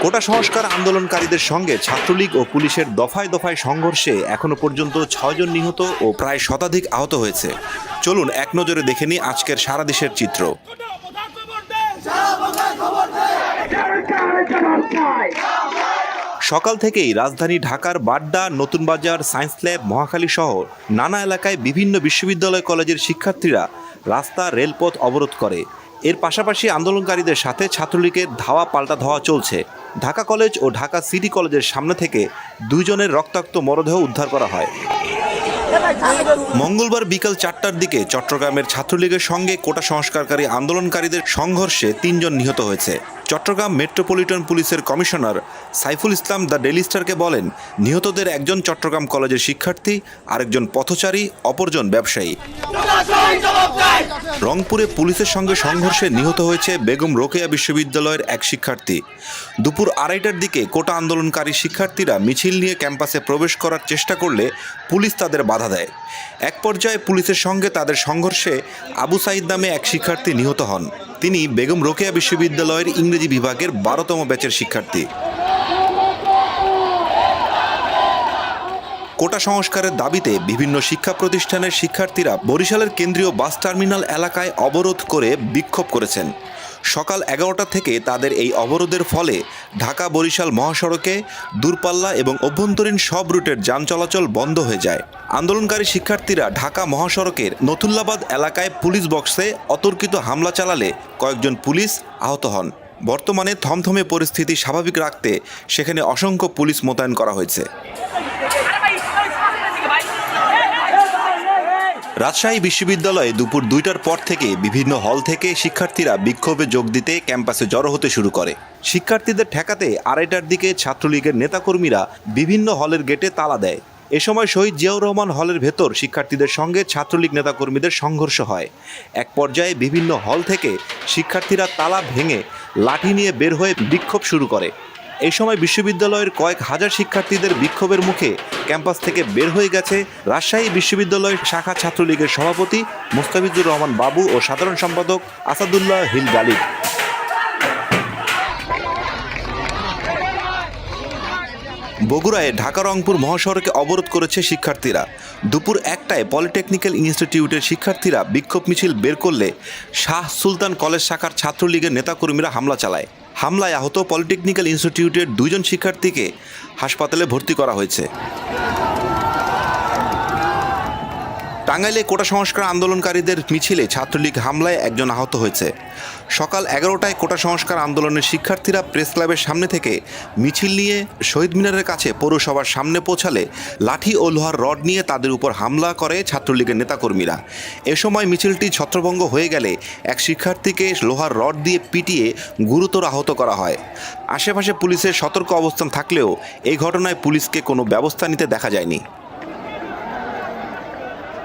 কোটা সংস্কার আন্দোলনকারীদের সঙ্গে ছাত্রলীগ ও পুলিশের দফায় দফায় সংঘর্ষে এখনো পর্যন্ত ৬ জন নিহত ও প্রায় শতাধিক আহত হয়েছে। চলুন এক নজরে দেখে নিই আজকের সারা দেশের চিত্র। সকাল থেকেই রাজধানী ঢাকার বাড্ডা, নতুন বাজার, সায়েন্স ল্যাব, মহাখালী সহ নানা এলাকায় বিভিন্ন বিশ্ববিদ্যালয় কলেজের শিক্ষার্থীরা রাস্তা, রেলপথ অবরোধ করে। এর পাশাপাশি আন্দোলনকারীদের সাথে ছাত্রলীগের ধাওয়া পাল্টা ধাওয়া চলছে। ঢাকা কলেজ ও ঢাকা সিটি কলেজের সামনে থেকে 2 জনের রক্তাক্ত মরদেহ উদ্ধার করা হয়। মঙ্গলবার বিকাল 4টার দিকে চট্টগ্রামের ছাত্রলীগের সঙ্গে কোটা সংস্কারকারী আন্দোলনকারীদের সংঘর্ষে 3 জন নিহত হয়েছে। চট্টগ্রাম মেট্রোপলিটন পুলিশের commissioner Saiful Islam the daily স্টারকে বলেন, নিহতদের একজন চট্টগ্রাম কলেজের শিক্ষার্থী, আরেকজন পথচারী, অপরজন ব্যবসায়ী। রংপুরে পুলিশের সঙ্গে সংঘর্ষে নিহত হয়েছে বেগম রোকেয়া বিশ্ববিদ্যালয়ের এক শিক্ষার্থী। দুপুর 2:30টার দিকে কোটা আন্দোলনকারী শিক্ষার্থীরা মিছিল নিয়ে ক্যাম্পাসে প্রবেশ করার চেষ্টা করলে পুলিশ তাদের বাধা দেয়। এক পর্যায়ে পুলিশের সঙ্গে তাদের সংঘর্ষে আবু সাইদ নামে এক শিক্ষার্থী নিহত হন। তিনি বেগম রোকেয়া বিশ্ববিদ্যালয়ের ইংরেজি বিভাগের 12তম ব্যাচের শিক্ষার্থী। কোটা সংস্কারের দাবিতে বিভিন্ন শিক্ষা প্রতিষ্ঠানের শিক্ষার্থীরা বরিশালের কেন্দ্রীয় বাস টার্মিনাল এলাকায় অবরোধ করে বিক্ষোভ করেছেন। সকাল 11টা থেকে তাদের এই অবরোধের ফলে ঢাকা বরিশাল মহাসড়কে দূরপাল্লা এবং অভ্যন্তরীণ সব রুটের যান চলাচল বন্ধ হয়ে যায়। আন্দোলনকারী শিক্ষার্থীরা ঢাকা মহাসড়কের নতুল্লাবাদ এলাকায় পুলিশ বক্সে অতর্কিত হামলা চালালে কয়েকজন পুলিশ আহত হন। বর্তমানে থমথমে পরিস্থিতি স্বাভাবিক রাখতে সেখানে অসংখ্য পুলিশ মোতায়েন করা হয়েছে। রাজশাহী বিশ্ববিদ্যালয়ে দুপুর 2টার পর থেকে বিভিন্ন হল থেকে শিক্ষার্থীরা বিক্ষোভে যোগ দিতে ক্যাম্পাসে জড়ো হতে শুরু করে। শিক্ষার্থীদের ঠেকাতে 2:30টার দিকে ছাত্রলীগের নেতাকর্মীরা বিভিন্ন হলের গেটে তালা দেয়। এ সময় শহীদ জিয়াউর রহমান হলের ভেতর শিক্ষার্থীদের সঙ্গে ছাত্রলীগ নেতাকর্মীদের সংঘর্ষ হয়। এক পর্যায়ে বিভিন্ন হল থেকে শিক্ষার্থীরা তালা ভেঙে লাঠি নিয়ে বের হয়ে বিক্ষোভ শুরু করে। এই সময় বিশ্ববিদ্যালয়ের কয়েক হাজার শিক্ষার্থীদের বিক্ষোভের মুখে ক্যাম্পাস থেকে বের হয়ে গেছে রাজশাহী বিশ্ববিদ্যালয়ের শাখা ছাত্রলীগের সভাপতি মুস্তাফিজুর রহমান বাবু ও সাধারণ সম্পাদক আসাদুল্লাহ হিল গালিব। বগুড়ায় ঢাকা রংপুর মহাসড়কে অবরোধ করেছে শিক্ষার্থীরা। দুপুর 1টায় পলিটেকনিক্যাল ইনস্টিটিউটের শিক্ষার্থীরা বিক্ষোভ মিছিল বের করলে শাহ সুলতান কলেজ শাখার ছাত্রলীগের নেতাকর্মীরা হামলা চালায়। হামলায় আহত পলিটেকনিক্যাল ইনস্টিটিউটের 2 জন শিক্ষার্থীকে হাসপাতালে ভর্তি করা হয়েছে। টাঙ্গাইলে কোটা সংস্কার আন্দোলনকারীদের মিছিলে ছাত্রলীগ হামলায় একজন আহত হয়েছে। সকাল 11টায় কোটা সংস্কার আন্দোলনের শিক্ষার্থীরা প্রেস ক্লাবের সামনে থেকে মিছিল নিয়ে শহীদ মিনারের কাছে পৌরসভার সামনে পৌঁছালে লাঠি ও লোহার রড নিয়ে তাদের উপর হামলা করে ছাত্রলীগের নেতাকর্মীরা। এ সময় মিছিলটি ছত্রভঙ্গ হয়ে গেলে এক শিক্ষার্থীকে লোহার রড দিয়ে পিটিয়ে গুরুতর আহত করা হয়। আশেপাশে পুলিশের সতর্ক অবস্থান থাকলেও এই ঘটনায় পুলিশকে কোনো ব্যবস্থা নিতে দেখা যায়নি।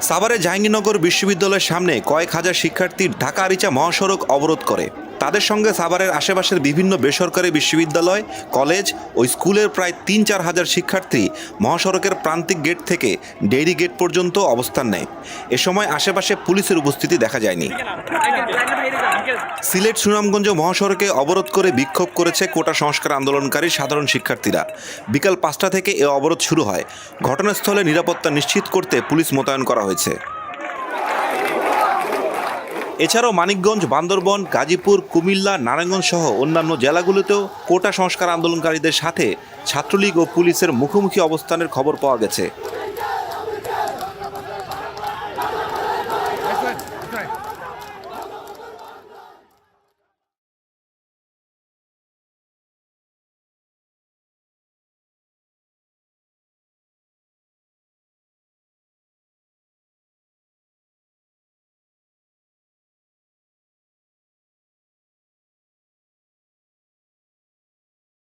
সাভারে জাহাঙ্গীরনগর বিশ্ববিদ্যালয়ের সামনে কয়েক হাজার শিক্ষার্থী ঢাকা আরিচা মহাসড়ক অবরোধ করে। তাদের সঙ্গে সাভারের আশেপাশের বিভিন্ন বেসরকারি বিশ্ববিদ্যালয়, কলেজ ও স্কুলের প্রায় 3-4 হাজার শিক্ষার্থী মহাসড়কের প্রান্তিক গেট থেকে ডেইরি গেট পর্যন্ত অবস্থান নেয়। এ সময় আশেপাশে পুলিশের উপস্থিতি দেখা যায়নি। সিলেট সুনামগঞ্জ মহাসড়কে অবরোধ করে বিক্ষোভ করেছে কোটা সংস্কার আন্দোলনকারী সাধারণ শিক্ষার্থীরা। বিকাল 5টা থেকে এ অবরোধ শুরু হয়। ঘটনাস্থলে নিরাপত্তা নিশ্চিত করতে পুলিশ মোতায়েন করা হয়েছে। এছাড়াও মানিকগঞ্জ, বান্দরবন, গাজীপুর, কুমিল্লা, নারায়ণগঞ্জ সহ অন্যান্য জেলাগুলোতেও কোটা সংস্কার আন্দোলনকারীদের সাথে ছাত্রলীগ ও পুলিশের মুখোমুখি অবস্থানের খবর পাওয়া গেছে।